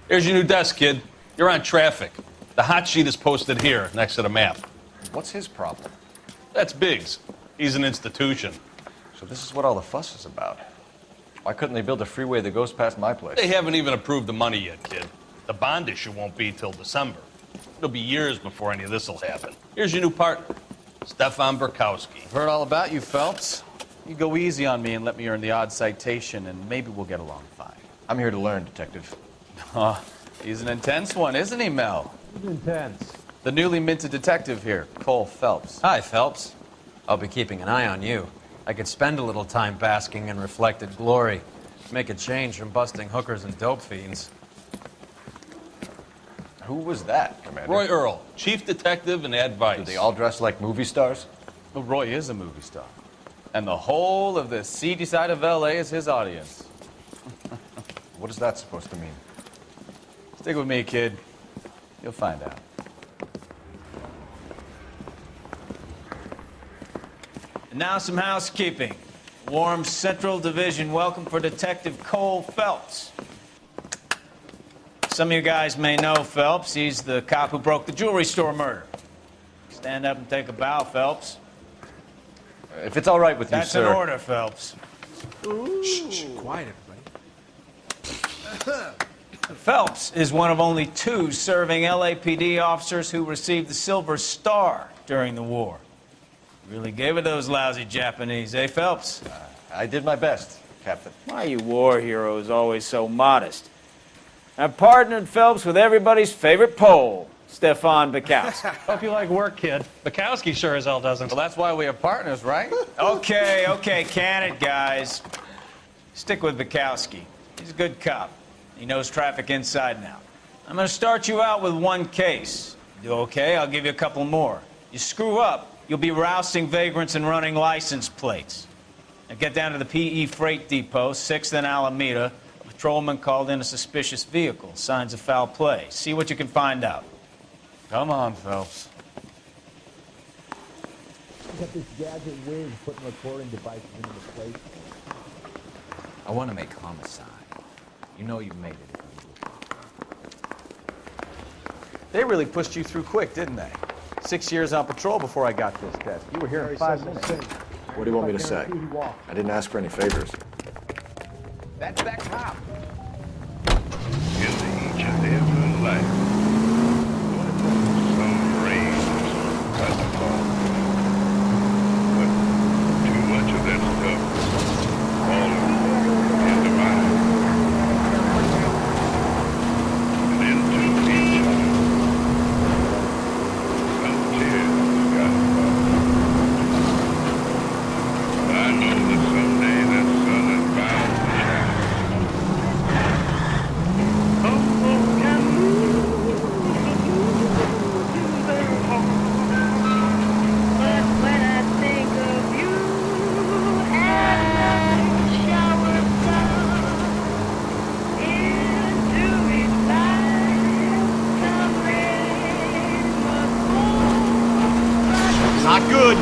Here's your new desk, kid. You're on traffic. The hot sheet is posted here, next to the map. What's his problem? That's Biggs. He's an institution. So this is what all the fuss is about. Why couldn't they build a freeway that goes past my place? They haven't even approved the money yet, kid. The bond issue won't be till December. It'll be years before any of this will happen. Here's your new partner, Stefan Burkowski. I've heard all about you, Phelps. You go easy on me and let me earn the odd citation, and maybe we'll get along fine. I'm here to learn, Detective. Oh, he's an intense one, isn't he, Mel? He's intense. The newly minted detective here, Cole Phelps. Hi, Phelps. I'll be keeping an eye on you. I could spend a little time basking in reflected glory. Make a change from busting hookers and dope fiends. Who was that, Commander? Roy Earl, chief detective and advice. Do they all dress like movie stars? Well, Roy is a movie star. And the whole of the seedy side of L.A. is his audience. What is that supposed to mean? Stick with me, kid. You'll find out. And now some housekeeping. Warm Central Division welcome for Detective Cole Phelps. Some of you guys may know Phelps. He's the cop who broke the jewelry store murder. Stand up and take a bow, Phelps. If it's all right with you, That's sir. an order, Phelps. Shh, quiet, everybody. Phelps is one of only 2 serving LAPD officers who received the Silver Star during the war. Really gave it those lousy Japanese, eh, Phelps? I did my best, Captain. Why are you war heroes always so modest? I've partnered Phelps with everybody's favorite Pole, Stefan Burkowski. Hope you like work, kid. Bukowski sure as hell doesn't. Well, that's why we have partners, right? Okay, can it, guys. Stick with Bukowski. He's a good cop. He knows traffic inside and out. I'm going to start you out with 1 case. You do okay? I'll give you a couple more. You screw up, you'll be rousting vagrants and running license plates. Now get down to the PE Freight Depot, 6th and Alameda. A patrolman called in a suspicious vehicle. Signs of foul play. See what you can find out. Come on, Phelps. Got this gadget wig putting recording devices into the plate. I want to make homicide. You know you've made it. They really pushed you through quick, didn't they? 6 years on patrol before I got this desk. You were here in 5 minutes. What do you want me to say? I didn't ask for any favors. That's that cop. In each and every life, some rain has to fall. But too much of that stuff falls in the mind and into each other. Some tears got to fall. But I know that someday that sun is bound to shine. Not good.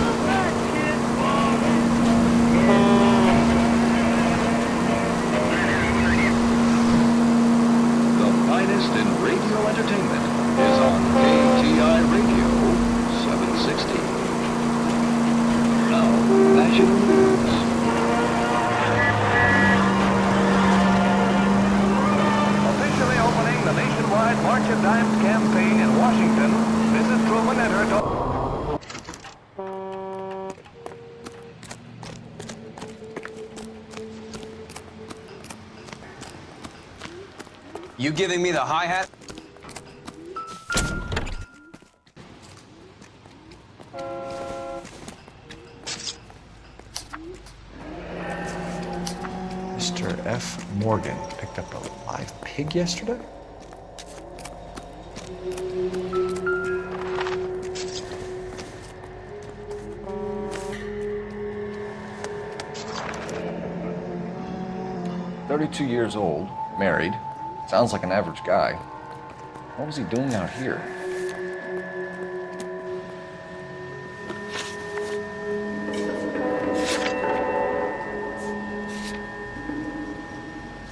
The finest in radio entertainment is on KTI Radio 760. Now, national news. Officially opening the nationwide March of Dimes campaign in Washington, Mrs. Truman and her daughter. You giving me the hi-hat? Mr. F. Morgan picked up a live pig yesterday? "32 years old, married. Sounds like an average guy. What was he doing out here?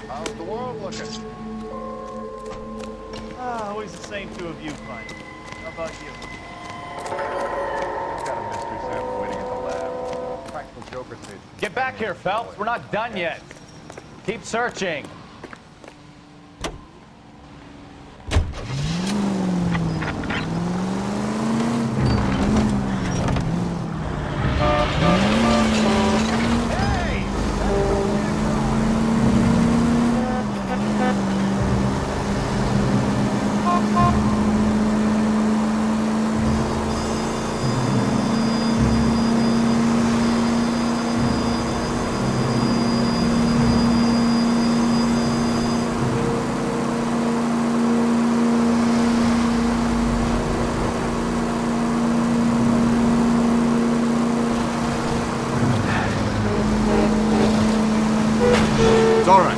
How's the world looking? Always the same two of you, Frank. How about you? Got a mystery sample waiting in the lab. Practical Joker says. Get back here, Phelps. We're not done yet. Keep searching. It's all right.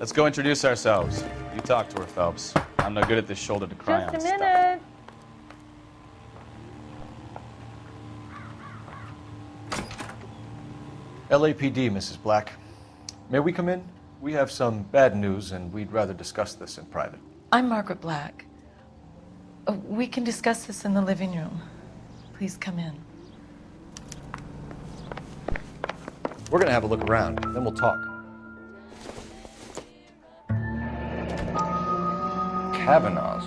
Let's go introduce ourselves. You talk to her, Phelps. I'm no good at this shoulder to cry on Just a stuff. minute. LAPD, Mrs. Black. May we come in? We have some bad news, and we'd rather discuss this in private. I'm Margaret Black. We can discuss this in the living room. Please come in. We're gonna have a look around, then we'll talk. Kavanaugh's.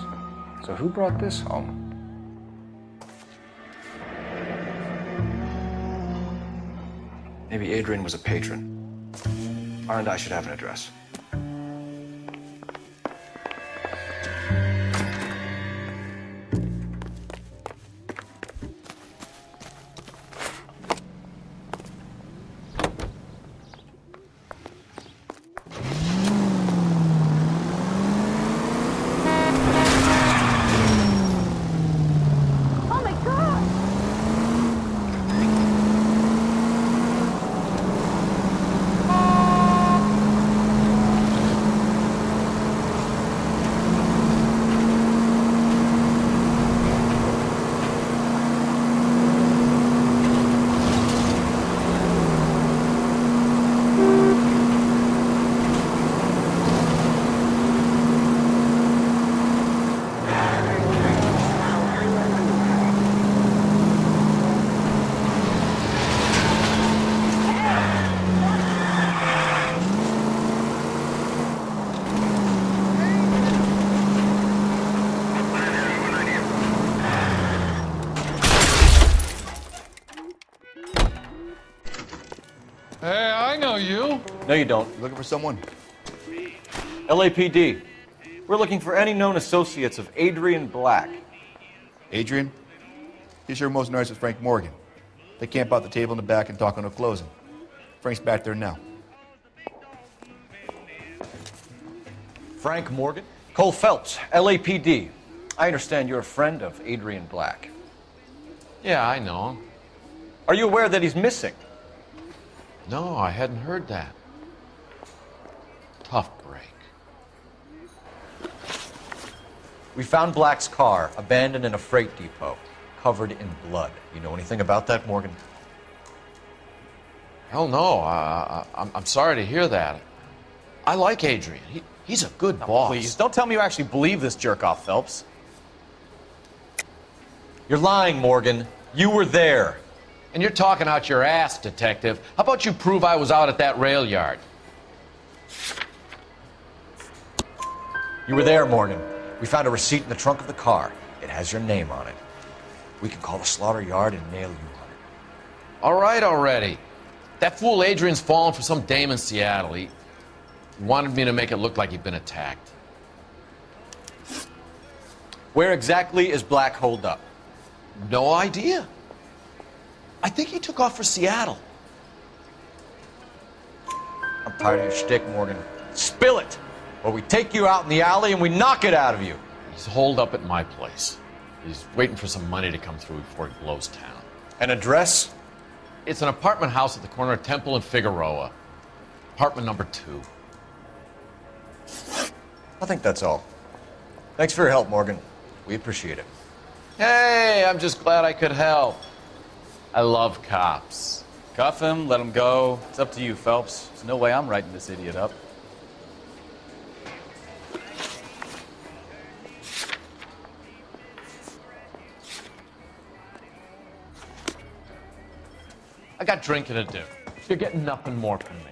So who brought this home? Maybe Adrian was a patron. R&I should have an address. Oh my God! Hey, I know you. No, you don't. Looking for someone? LAPD. We're looking for any known associates of Adrian Black. Adrian? He's your most nice with Frank Morgan. They camp out the table in the back and talk on a closing. Frank's back there now. Frank Morgan? Cole Phelps, LAPD. I understand you're a friend of Adrian Black. Yeah, I know him. Are you aware that he's missing? No, I hadn't heard that. Tough break. We found Black's car abandoned in a freight depot. covered in blood. You know anything about that, Morgan? Hell no. I'm sorry to hear that. I like Adrian. He's a good boss. Please, don't tell me you actually believe this jerk-off, Phelps. You're lying, Morgan. You were there. And you're talking out your ass, detective. How about you prove I was out at that rail yard? You were there, Morgan. We found a receipt in the trunk of the car. It has your name on it. We can call the slaughter yard and nail you on it. All right already. That fool Adrian's fallen for some dame in Seattle. He wanted me to make it look like he'd been attacked. Where exactly is Black holed up? No idea. I think he took off for Seattle. I'm tired of your shtick, Morgan. Spill it, or we take you out in the alley and we knock it out of you. He's holed up at my place. He's waiting for some money to come through before he blows town. An address? It's an apartment house at the corner of Temple and Figueroa. Apartment number 2. I think that's all. Thanks for your help, Morgan. We appreciate it. Hey, I'm just glad I could help. I love cops. Cuff him, let him go. It's up to you, Phelps. There's no way I'm writing this idiot up. I got drinking to do. You're getting nothing more from me.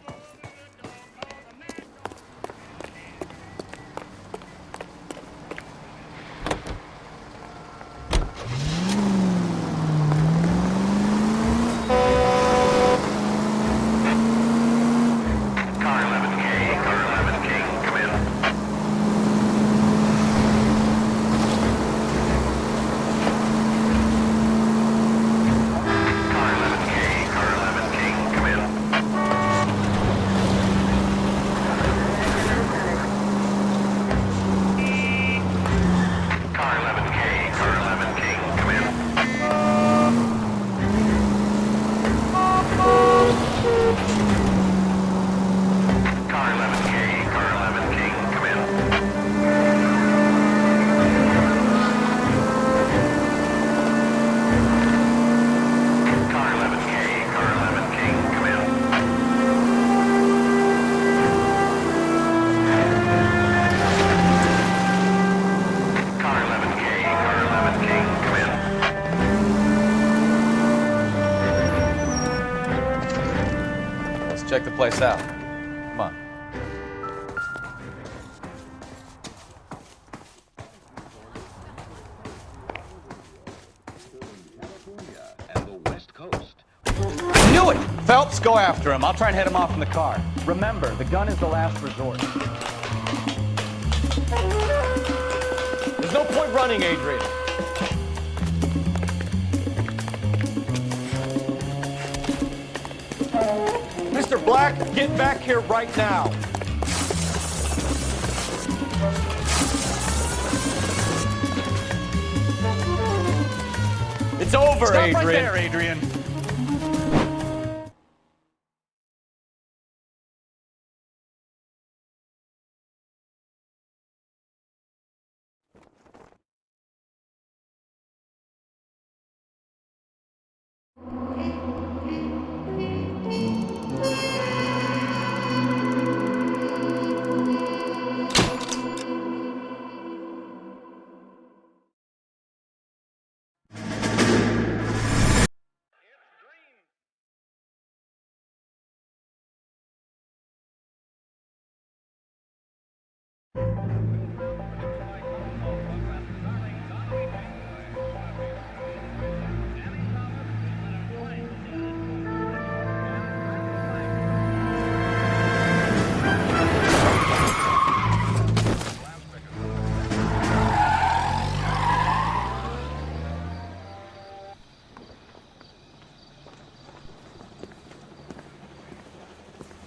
Check the place out. Come on. Knew it! Phelps, go after him. I'll try and head him off in the car. Remember, the gun is the last resort. There's no point running, Adrian. Mr. Black, get back here right now. It's over, Stop Adrian. right there, Adrian.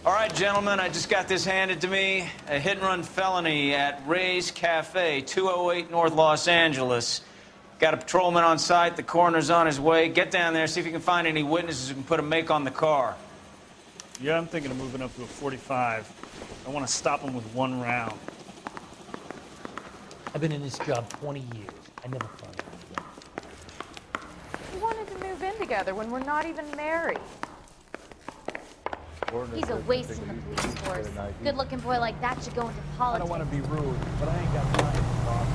All right, gentlemen, I just got this handed to me. A hit-and-run felony at Ray's Cafe, 208 North Los Angeles. Got a patrolman on site. The coroner's on his way. Get down there, see if you can find any witnesses who can put a make on the car. Yeah, I'm thinking of moving up to a 45. I want to stop him with one round. I've been in this job 20 years. I never found it again. to move in together when we're not even married? He's a waste in the police force. Good-looking boy like that should go into politics. I don't want to be rude, but I ain't got time to talk.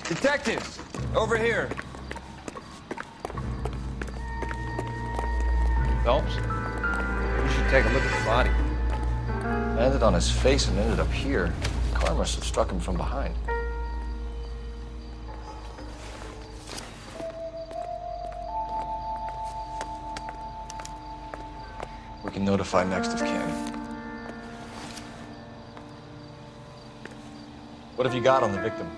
Detectives, over here. Phelps? You should take a look at the body. Landed on his face and ended up here. The car must have struck him from behind. We can notify next of kin. What have you got on the victim?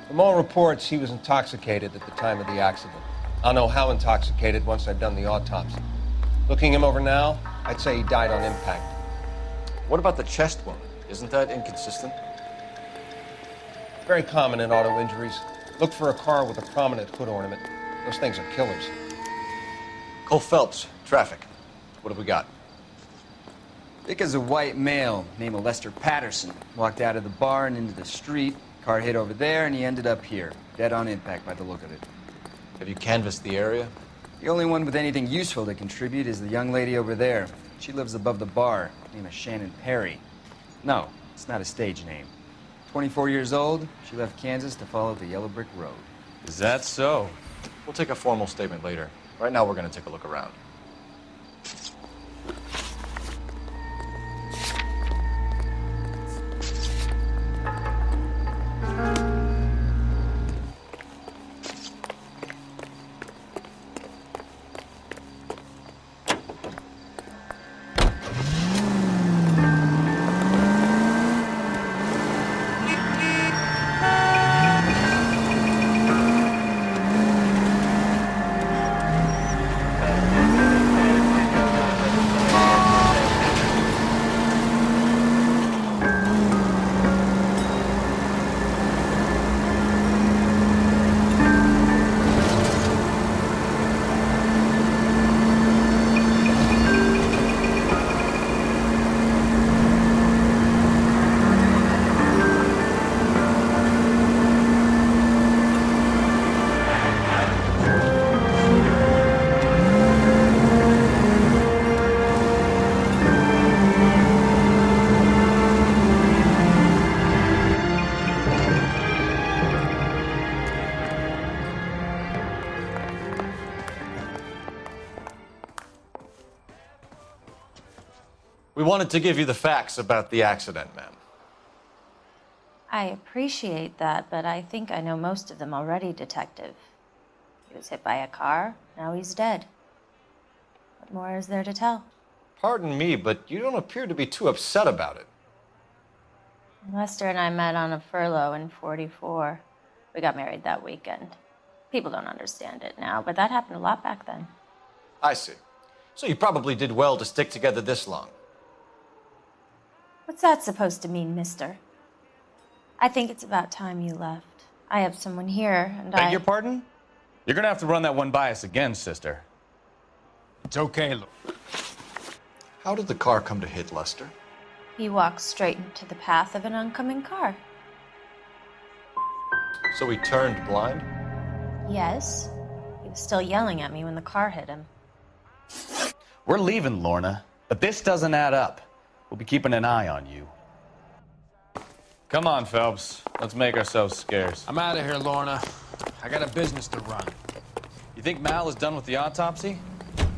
From all reports, he was intoxicated at the time of the accident. I'll know how intoxicated once I've done the autopsy. Looking him over now, I'd say he died on impact. What about the chest wound? Isn't that inconsistent? Very common in auto injuries. Look for a car with a prominent hood ornament. Those things are killers. Cole Phelps, traffic. What have we got? Vic is a white male named Lester Patterson. Walked out of the bar and into the street. Car hit over there, and he ended up here. Dead on impact by the look of it. Have you canvassed the area? The only one with anything useful to contribute is the young lady over there. She lives above the bar. Name is Shannon Perry. No, it's not a stage name. 24 years old, she left Kansas to follow the Yellow Brick Road. Is that so? We'll take a formal statement later. Right now, we're going to take a look around. We wanted to give you the facts about the accident, ma'am. I appreciate that, but I think I know most of them already, Detective. He was hit by a car, now he's dead. What more is there to tell? Pardon me, but you don't appear to be too upset about it. Lester and I met on a furlough in '44. We got married that weekend. People don't understand it now, but that happened a lot back then. I see. So you probably did well to stick together this long. What's that supposed to mean, mister? I think it's about time you left. I have someone here, and Beg your pardon? You're gonna have to run that one by us again, sister. It's okay, look. How did the car come to hit Lester? He walked straight into the path of an oncoming car. So he turned blind? Yes. He was still yelling at me when the car hit him. We're leaving, Lorna, but this doesn't add up. We'll be keeping an eye on you. Come on, Phelps. Let's make ourselves scarce. I'm out of here, Lorna. I got a business to run. You think Mal is done with the autopsy?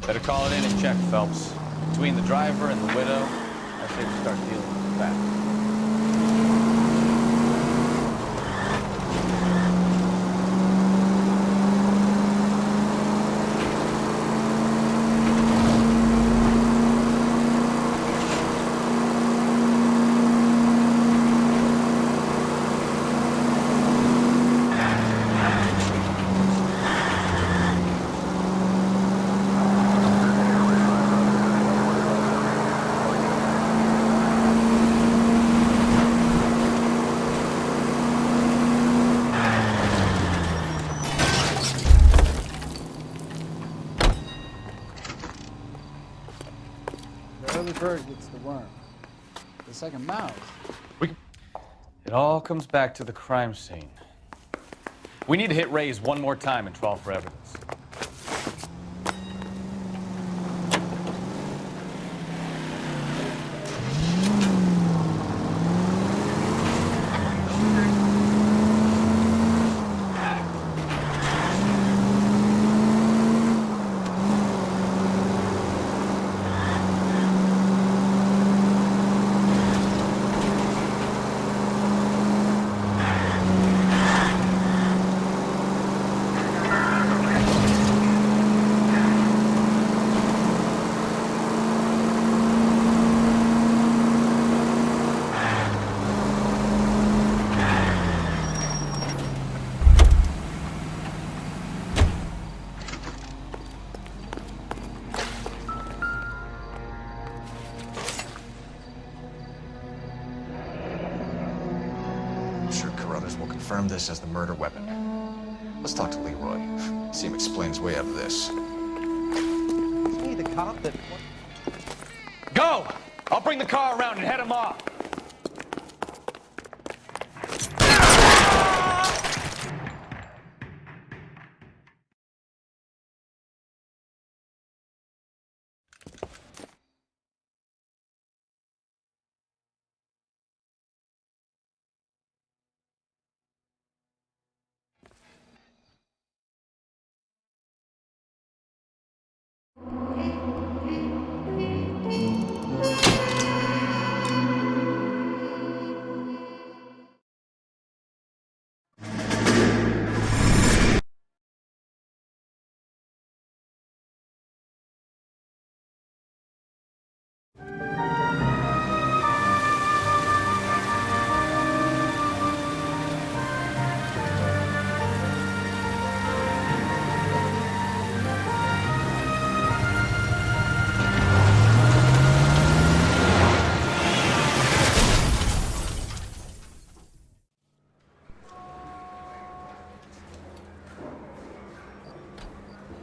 Better call it in and check, Phelps. Between the driver and the widow, I say we start dealing with the facts. early bird gets the worm. It's like a mouse. It all comes back to the crime scene. We need to hit Ray's one more time and trawl for evidence. Confirm this as the murder weapon. Let's talk to Leroy. See him explain his way out of this. He the cop that... Go! I'll bring the car around and head him off.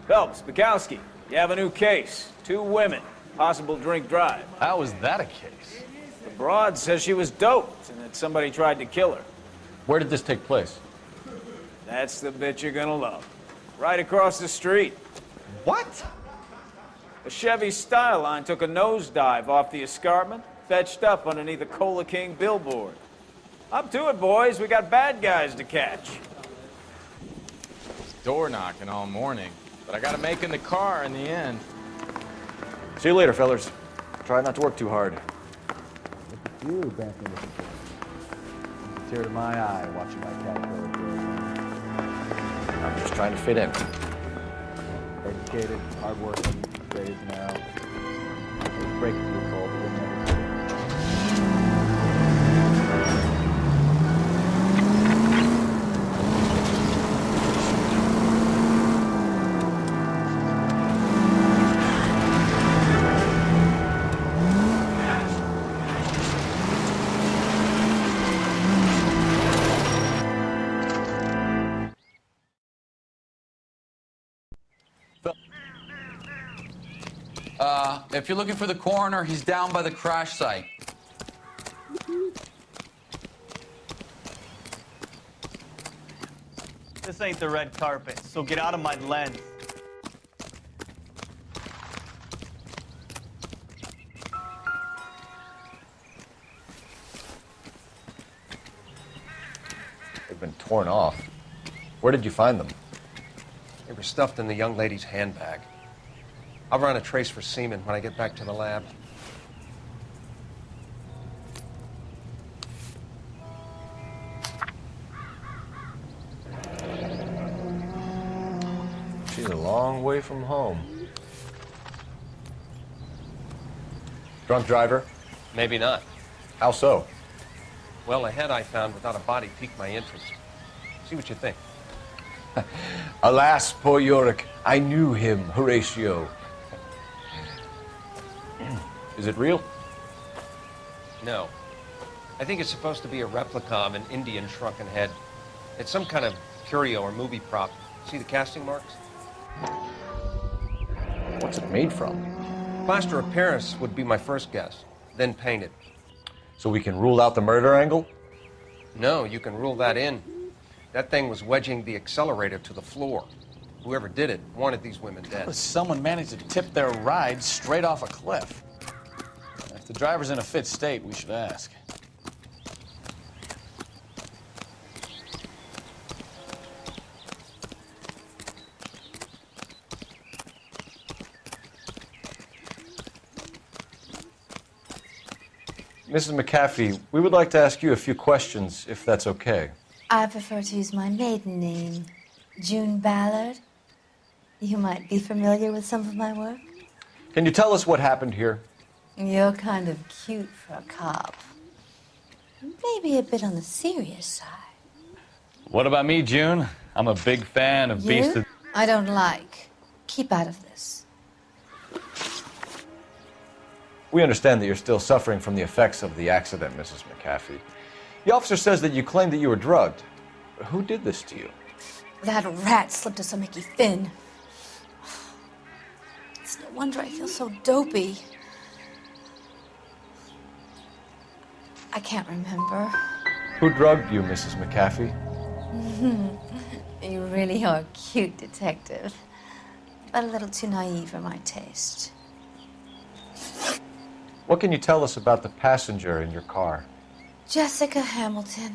Phelps, Bukowski, you have a new case. 2 women, possible drink drive. How is that a case? The broad says she was doped and that somebody tried to kill her. Where did this take place? That's the bit you're gonna love. Right across the street. What? A Chevy Styline took a nosedive off the escarpment, fetched up underneath a Cola King billboard. Up to it, boys. We got bad guys to catch. Door knocking all morning, but I gotta make in the car in the end. See you later, fellas. Try not to work too hard. Look at you, Benson. It's a tear to my eye watching my caterpillar grow. I'm just trying to fit in. Educated, hardworking, straight as an arrow. Let's break it to you, Cole. We'll never see it. If you're looking for the coroner, he's down by the crash site. This ain't the red carpet, so get out of my lens. They've been torn off. Where did you find them? They were stuffed in the young lady's handbag. I'll run a trace for semen when I get back to the lab. She's a long way from home. Drunk driver? Maybe not. How so? Well, a head I found without a body piqued my interest. See what you think. Alas, poor Yorick, I knew him, Horatio. Is it real? No. I think it's supposed to be a replica of an Indian shrunken head. It's some kind of curio or movie prop. See the casting marks? What's it made from? Plaster of Paris would be my first guess, then painted. So we can rule out the murder angle? No, you can rule that in. That thing was wedging the accelerator to the floor. Whoever did it wanted these women dead. How does someone manage to tip their ride straight off a cliff? If the driver's in a fit state, we should ask. Mrs. McAfee, we would like to ask you a few questions, if that's okay. I prefer to use my maiden name, June Ballard. You might be familiar with some of my work. Can you tell us what happened here? You're kind of cute for a cop. Maybe a bit on the serious side. What about me, June? I'm a big fan of Beast You? of... I don't like. Keep out of this. We understand that you're still suffering from the effects of the accident, Mrs. McAfee. The officer says that you claimed that you were drugged. Who did this to you? That rat slipped us a Mickey Finn. It's no wonder I feel so dopey. I can't remember. Who drugged you, Mrs. McAfee? You really are a cute detective, but a little too naive for my taste. What can you tell us about the passenger in your car? Jessica Hamilton.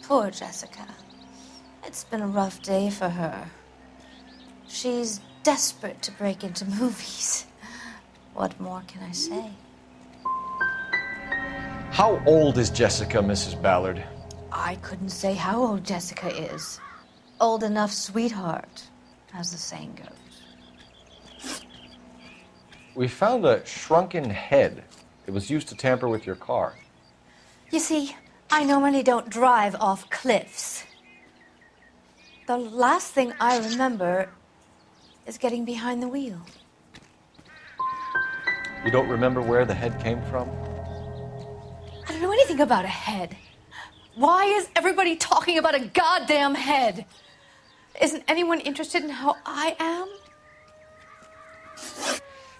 Poor Jessica. It's been a rough day for her. She's desperate to break into movies. What more can I say? How old is Jessica, Mrs. Ballard? I couldn't say how old Jessica is. Old enough, sweetheart, as the saying goes. We found a shrunken head. It was used to tamper with your car. You see, I normally don't drive off cliffs. The last thing I remember is getting behind the wheel. You don't remember where the head came from? I don't know anything about a head. Why is everybody talking about a goddamn head? Isn't anyone interested in how I am?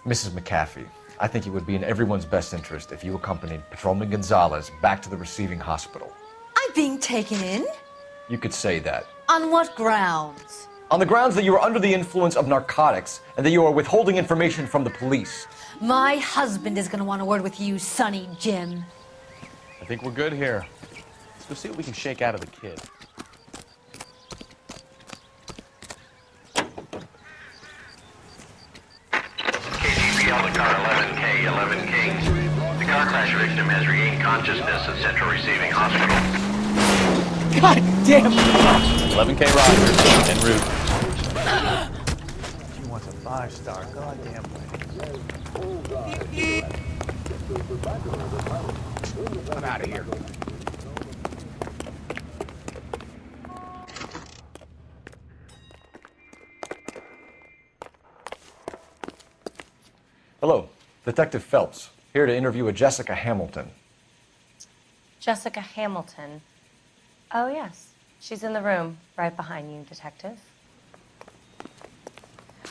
Mrs. McAfee, I think it would be in everyone's best interest if you accompanied Patrolman Gonzalez back to the receiving hospital. I'm being taken in? You could say that. On what grounds? On the grounds that you are under the influence of narcotics and that you are withholding information from the police. My husband is going to want a word with you, Sonny Jim. I think we're good here. Let's go see what we can shake out of the kid. On the car 11K. The car crash victim has regained consciousness at Central Receiving Hospital. God damn! 11K Rogers, en route. She wants a 5-star, goddamn I'm out of here. Hello, Detective Phelps, here to interview a Jessica Hamilton. Jessica Hamilton. Oh, yes. She's in the room, right behind you, Detective.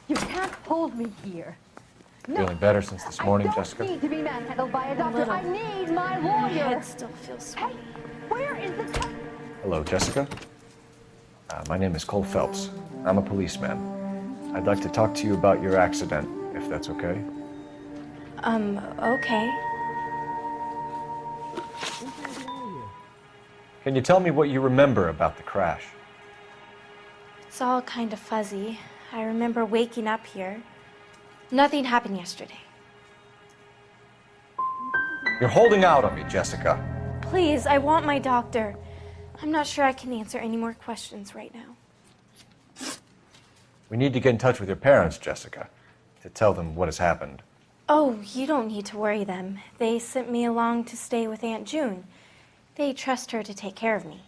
You can't hold me here. Feeling better since this morning, Jessica? I need to be manhandled by a doctor. I need my lawyer. My head still feels sweet. Hey, where is the... Hello, Jessica. My name is Cole Phelps. I'm a policeman. I'd like to talk to you about your accident, if that's okay. Okay. Can you tell me what you remember about the crash? It's all kind of fuzzy. I remember waking up here. Nothing happened yesterday. You're holding out on me, Jessica. Please, I want my doctor. I'm not sure I can answer any more questions right now. We need to get in touch with your parents, Jessica, to tell them what has happened. Oh, you don't need to worry them. They sent me along to stay with Aunt June. They trust her to take care of me.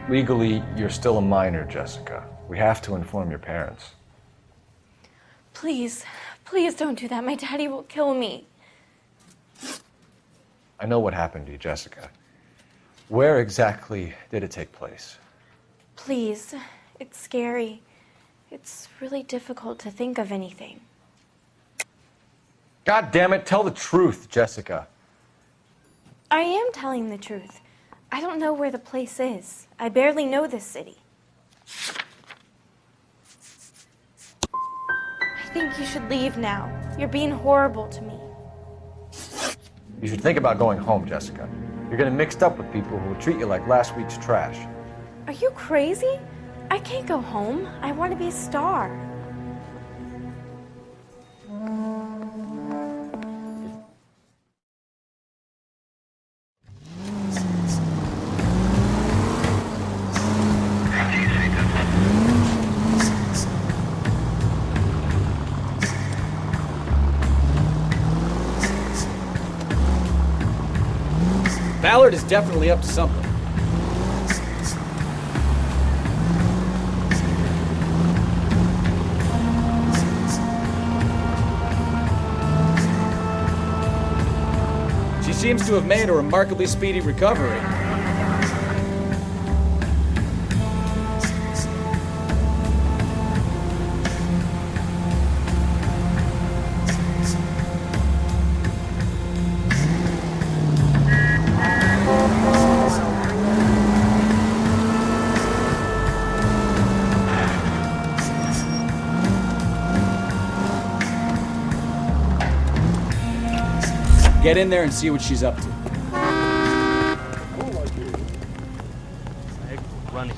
Legally, you're still a minor, Jessica. We have to inform your parents. Please, please don't do that. My daddy will kill me. I know what happened to you, Jessica. Where exactly did it take place? Please, it's scary. It's really difficult to think of anything. God damn it, tell the truth, Jessica. I am telling the truth. I don't know where the place is. I barely know this city. I think you should leave now. You're being horrible to me. You should think about going home, Jessica. You're getting mixed up with people who will treat you like last week's trash. Are you crazy? I can't go home. I want to be a star. Ballard is definitely up to something. She seems to have made a remarkably speedy recovery. Get in there and see what she's up to. Running.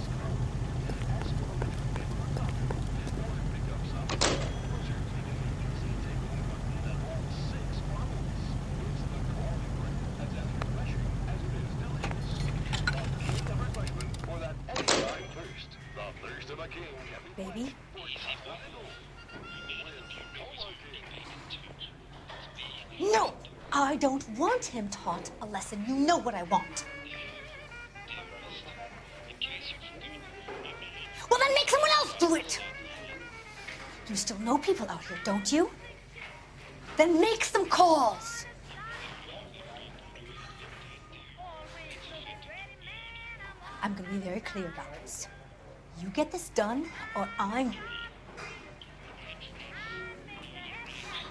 Baby? No! I don't want him taught a lesson. You know what I want. Well, then make someone else do it! You still know people out here, don't you? Then make some calls! I'm gonna be very clear about this. You get this done, or I'm...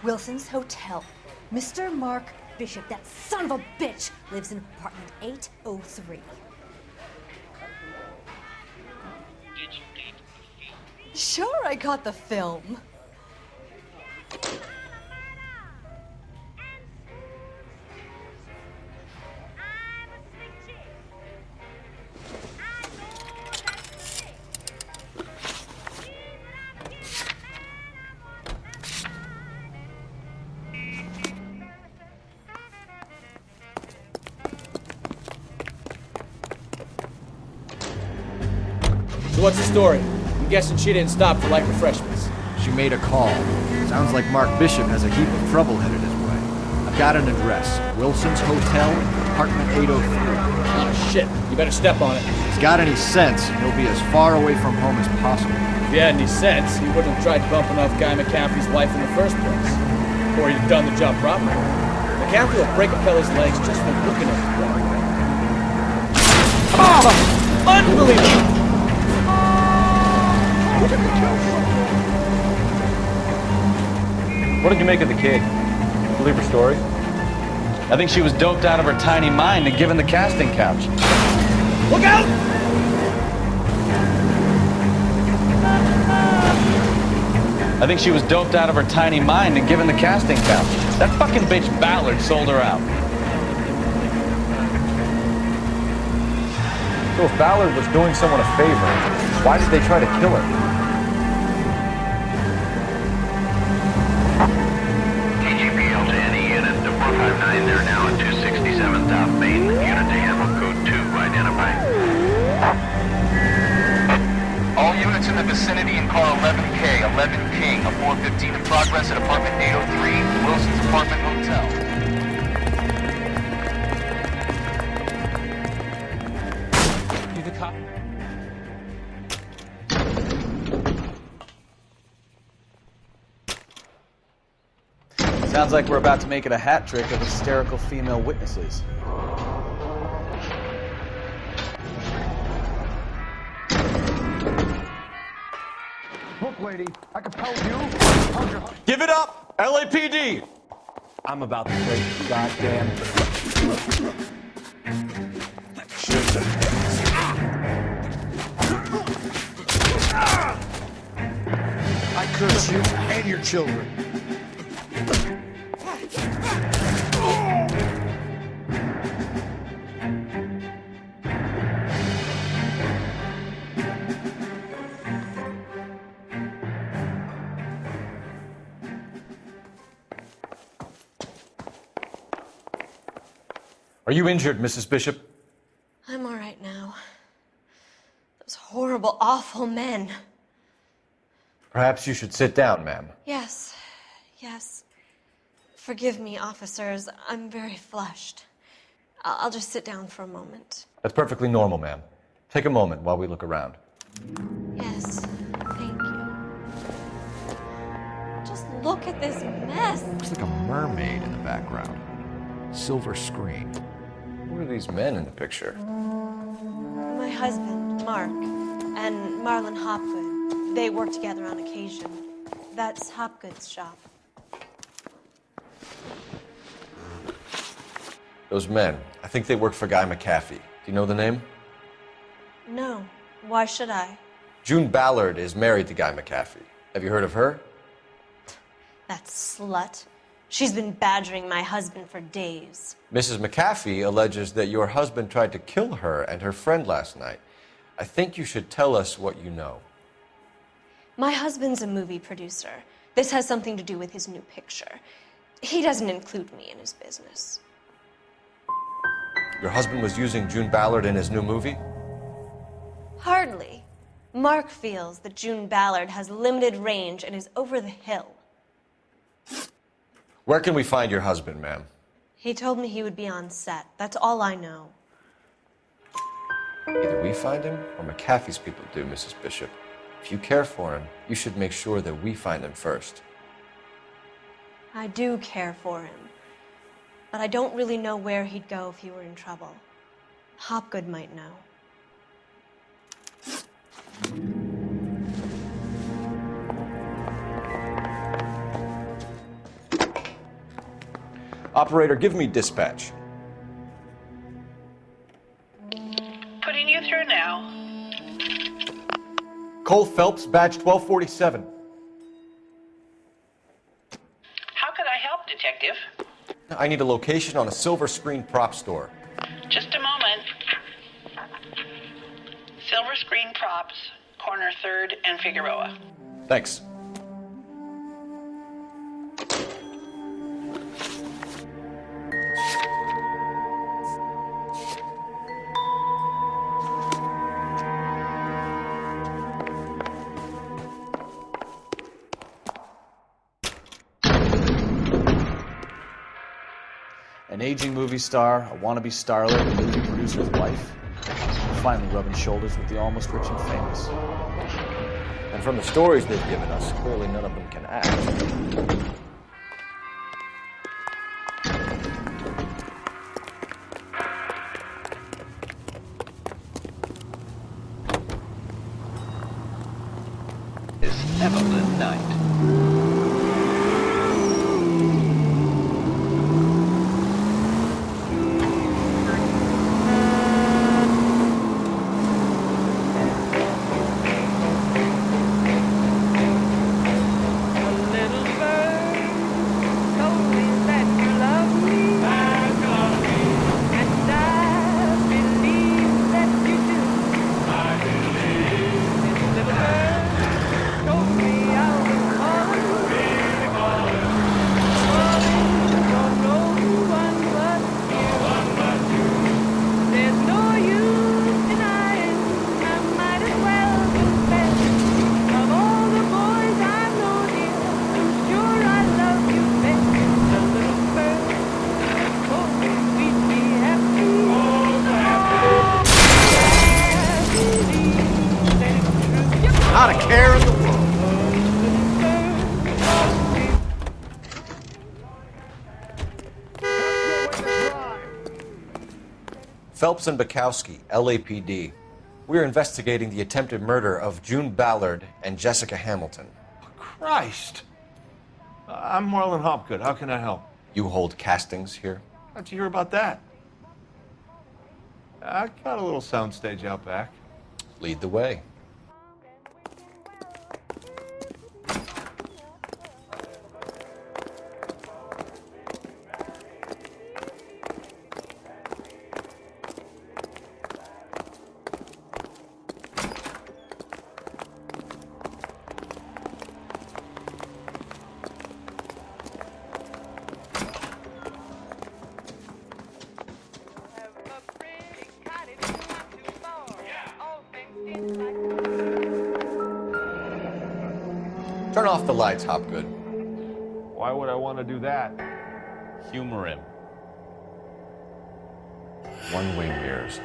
Wilson's Hotel. Mr. Mark Bishop, that son of a bitch, lives in apartment 803. Sure, I got the film. So what's the story? I'm guessing she didn't stop for light refreshments. She made a call. Sounds like Mark Bishop has a heap of trouble headed his way. I've got an address. Wilson's Hotel, apartment 803. Oh, shit. You better step on it. If he's got any sense, he'll be as far away from home as possible. If he had any sense, he wouldn't have tried bumping off Guy McCaffrey's wife in the first place. Or he'd have done the job properly. McCaffrey will break a fella's legs just for looking at his wife. Oh! Unbelievable! What did you make of the kid? Believe her story? I think she was doped out of her tiny mind and given the casting couch. Look out! I think she was doped out of her tiny mind and given the casting couch. That fucking bitch Ballard sold her out. So if Ballard was doing someone a favor, why did they try to kill her? TGPL to any unit to 459, they're now at 267 South Main. Unit to handle code 2, identified. All units in the vicinity in car 11K, 11 King, a 415 in progress at apartment 803, Wilson's Apartment Hotel. Sounds like we're about to make it a hat trick of hysterical female witnesses. lady. I compelled you. How's your Give it up! LAPD! I'm about to break the goddamn. I curse you and your children. Are you injured, Mrs. Bishop? I'm all right now. Those horrible, awful men. Perhaps you should sit down, ma'am. Yes, yes. Forgive me, officers. I'm very flushed. I'll just sit down for a moment. That's perfectly normal, ma'am. Take a moment while we look around. Yes, thank you. Just look at this mess. Looks like a mermaid in the background. Silver screen. Who are these men in the picture? My husband, Mark, and Marlon Hopgood. They work together on occasion. That's Hopgood's shop. Those men, I think they work for Guy McAfee. Do you know the name? No. Why should I? June Ballard is married to Guy McAfee. Have you heard of her? That slut. She's been badgering my husband for days. Mrs. McAfee alleges that your husband tried to kill her and her friend last night. I think you should tell us what you know. My husband's a movie producer. This has something to do with his new picture. He doesn't include me in his business. Your husband was using June Ballard in his new movie? Hardly. Mark feels that June Ballard has limited range and is over the hill. Where can we find your husband, ma'am? He told me he would be on set. That's all I know. Either we find him or McAfee's people do, Mrs. Bishop. If you care for him, you should make sure that we find him first. I do care for him. But I don't really know where he'd go if he were in trouble. Hopgood might know. Operator, give me dispatch. Putting you through now. Cole Phelps, badge 1247. How could I help, Detective? I need a location on a silver screen prop store. Just a moment. Silver Screen Props, corner 3rd and Figueroa. Thanks. An aging movie star, a wannabe starlet, a movie producer's wife. Finally rubbing shoulders with the almost rich and famous. And from the stories they've given us, clearly none of them can act. Is Evelyn Knight. Not a care in the world. Phelps and Bukowski, LAPD. We are investigating the attempted murder of June Ballard and Jessica Hamilton. Christ. I'm Marlon Hopgood. How can I help? You hold castings here? How'd you hear about that? I got a little soundstage out back. Lead the way. Turn off the lights, Hopgood. Why would I want to do that? Humor him. One-way mirrors.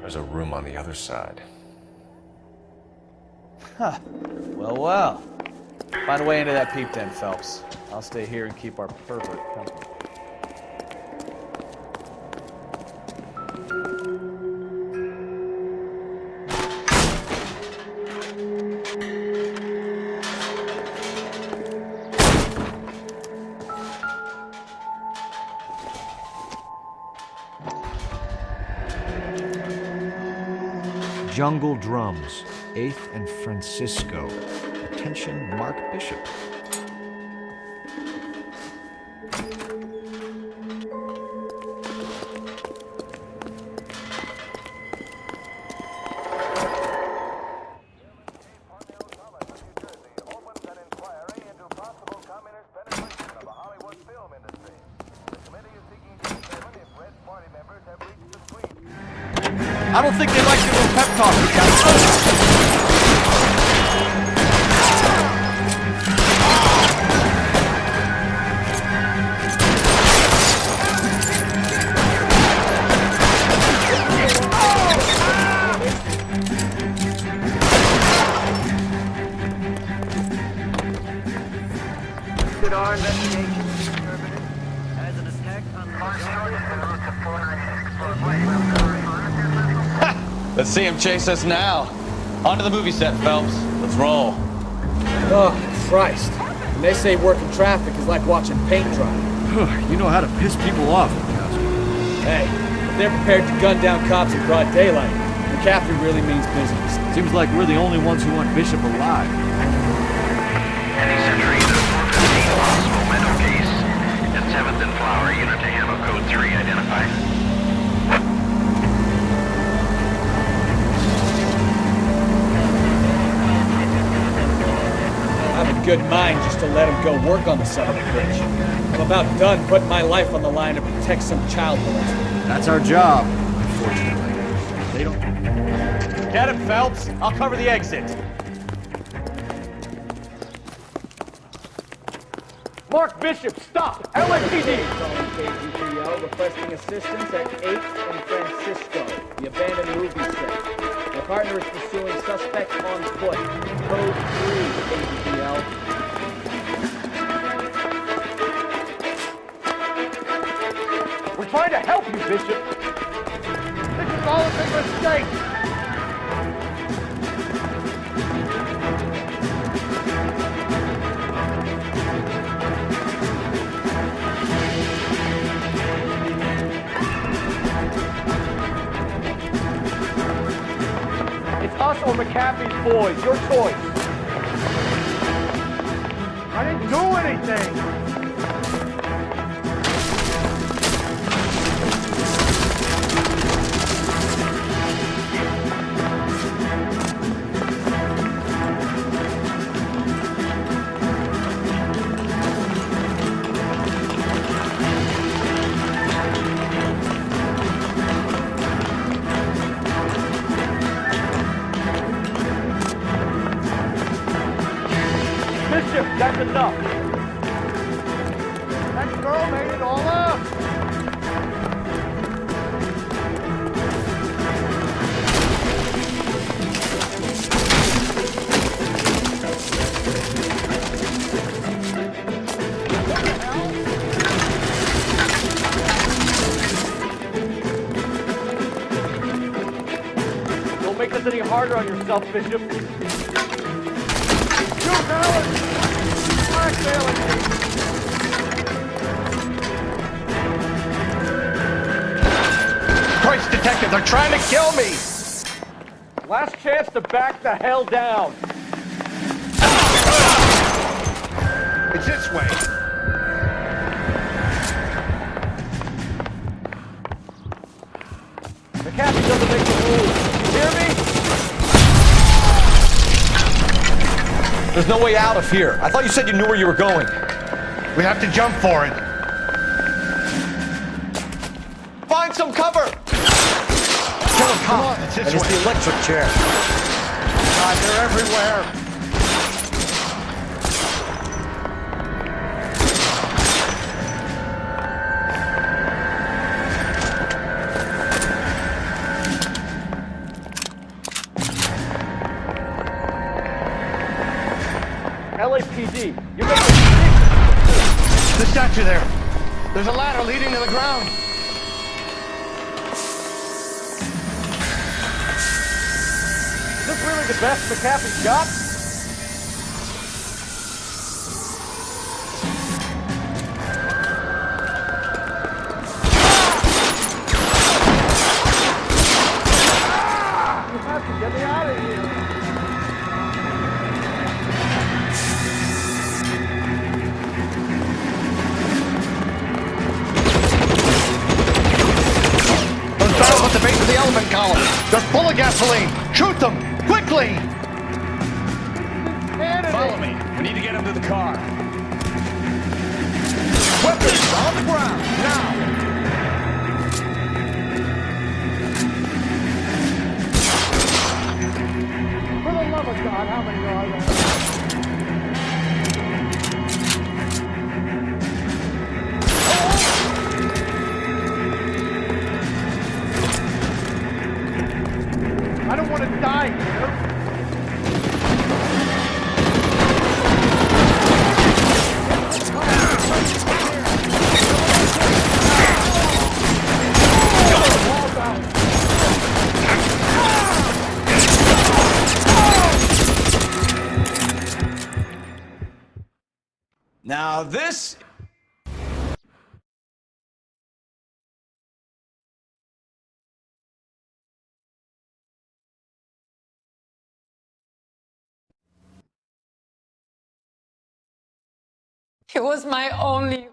There's a room on the other side. Huh. Well, well. Find a way into that peep den, Phelps. I'll stay here and keep our pervert company. Jungle Drums, 8th and Francisco. Attention, Mark Bishop. I don't think they like your little pep talk, Captain. Did our investigation determine it as an attack on Let's see him chase us now. Onto the movie set, Phelps. Let's roll. Oh, Christ. When they say working traffic is like watching paint dry. You know how to piss people off. Hey, if they're prepared to gun down cops in broad daylight, McCaffrey really means business. Seems like we're the only ones who want Bishop alive. Any Century, the 415 Los Momentum case at 7th and Flower, unit to ammo code 3 identified. I have a good mind just to let him go work on the son of a bitch. I'm about done putting my life on the line to protect some child molester. That's our job, unfortunately. They don't... Get him, Phelps. I'll cover the exit. Mark Bishop, stop! LAPD! KGPL requesting assistance at 8th and Francisco, the abandoned movie set. My partner is pursuing suspect on foot. Code 3, KGPL. We're trying to help you, Bishop. This is all a big mistake. It's us or McAfee's boys. Your choice. I didn't do anything. Bishop, that's enough. That girl made it all up. Don't make this any harder on yourself, Bishop. Shoot, Alan! They're trying to kill me! Last chance to back the hell down. It's this way. The captain doesn't make the move. You hear me? There's no way out of here. I thought you said you knew where you were going. We have to jump for it. Find some cover! Come on, it's this and it's way. the electric chair. God, they're everywhere. LAPD, you make The statue there. There's a ladder leading to the ground. Is this really the best the captain's got? You have to get me out of here. Those barrels at the base of the elephant column. They're full of gasoline. Shoot them! Quickly! Follow me. We need to get him to the car. Weapons on the ground, now! For the love of God, how many are there? I don't want to die here. Now this... He was my only